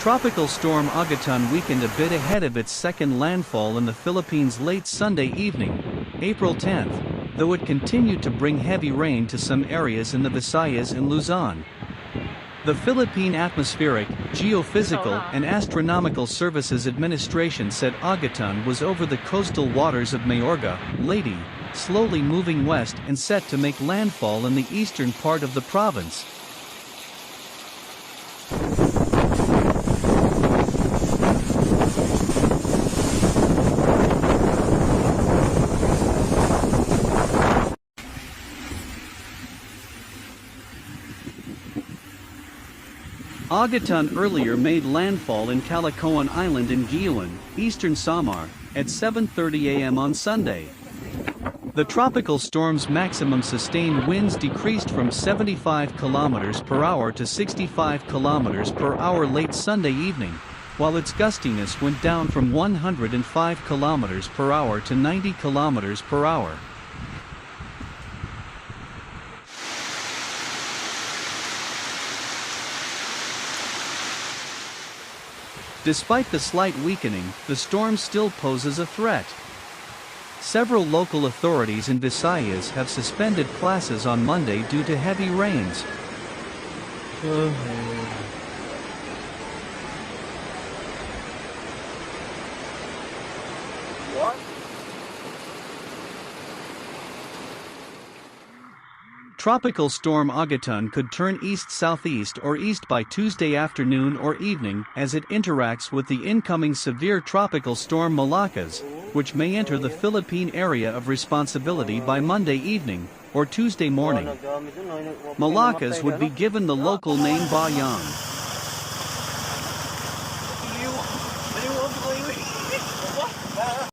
Tropical storm Agaton weakened a bit ahead of its second landfall in the Philippines late Sunday evening, April 10, though it continued to bring heavy rain to some areas in the Visayas and Luzon. The Philippine Atmospheric, Geophysical, and Astronomical Services Administration said Agaton was over the coastal waters of Mayorga, Leyte, slowly moving west and set to make landfall in the eastern part of the province. Agaton earlier made landfall in Calacoan Island in Guyuan, eastern Samar, at 7:30 a.m. on Sunday. The tropical storm's maximum sustained winds decreased from 75 km per hour to 65 km per hour late Sunday evening, while its gustiness went down from 105 km per hour to 90 km per hour. Despite the slight weakening, the storm still poses a threat. Several local authorities in Visayas have suspended classes on Monday due to heavy rains. Tropical storm Agaton could turn east-southeast or east by Tuesday afternoon or evening as it interacts with the incoming severe tropical storm Malakas, which may enter the Philippine area of responsibility by Monday evening or Tuesday morning. Malakas would be given the local name Bayang.